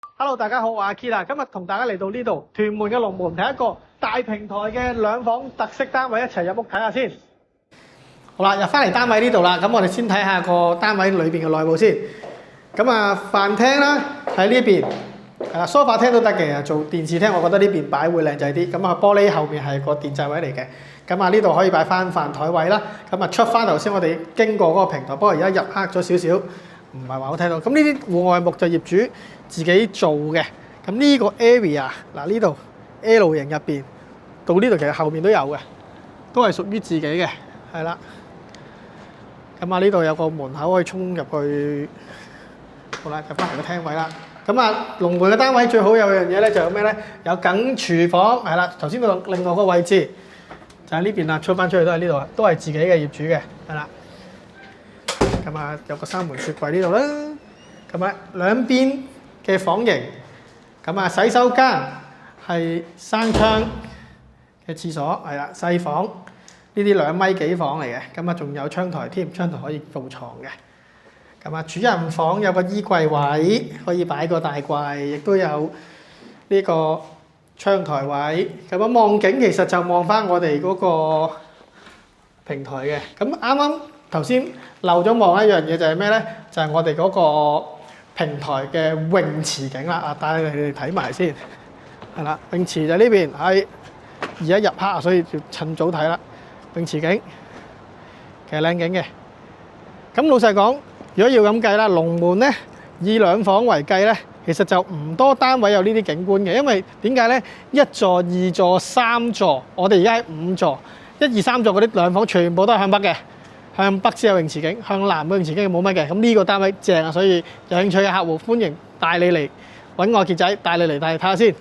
Hello，大家好，我係阿 Key 啦，今日同大家嚟到呢度屯門嘅龍門睇一個大平台嘅兩房特色單位，一齊入屋睇下先。好啦，入翻嚟單位呢度啦，咁我哋先睇下個單位裏邊嘅內部先。咁啊，飯廳啦喺呢邊，係啦，梳化廳都得嘅，做電視廳我覺得呢邊擺會靚仔啲。咁啊，玻璃後面係個電掣位嚟嘅。咁啊，呢度可以擺翻飯台位啦。咁啊，出翻頭先我哋經過嗰個平台，不過而家入黑咗少少，唔係話好睇到。咁呢啲戶外木就業主自己做嘅。咁呢個 area 嗱，呢度 L 型入邊到呢度其實後面都有嘅，都係屬於自己嘅，係啦。咁啊，呢度有個門口可以衝入去。好啦，入翻嚟個廳位啦。咁啊，龍門嘅單位最好有樣嘢咧，就有咩咧？有緊廚房，係啦。頭先嗰度另外個位置就喺呢邊啦，出翻出去都係呢度，都係自己嘅業主嘅，係啦。咁啊，有個三門雪櫃呢度啦。咁啊，兩邊嘅房型，咁啊，洗手間係生窗嘅廁所，係啦，細房呢啲2米幾房嚟嘅，咁啊，仲有窗台添，窗台可以放床嘅。咁啊，主人房有個衣櫃位，可以擺個大櫃，亦都有呢個窗台位。咁樣望景其實就望翻我哋嗰個平台嘅。咁啱啱頭先漏咗望一樣嘢就係咩咧？就係我哋嗰個平台嘅泳池景啦。啊，帶你哋睇埋先。係啦，泳池就呢邊，係而家入黑啊，所以要趁早睇啦。泳池景其實靚景嘅。咁老實講，如果要咁計啦，龍門咧以2房為計咧，其實就唔多單位有呢啲景觀嘅，因為點解咧？1座、2座、3座，我哋而家係5座，1、2、3座嗰啲2房全部都係向北嘅，向北先有泳池景，向南嘅泳池景冇乜嘅。咁呢個單位正啊，所以有興趣嘅客戶歡迎帶你嚟揾我傑仔，帶你嚟睇下先。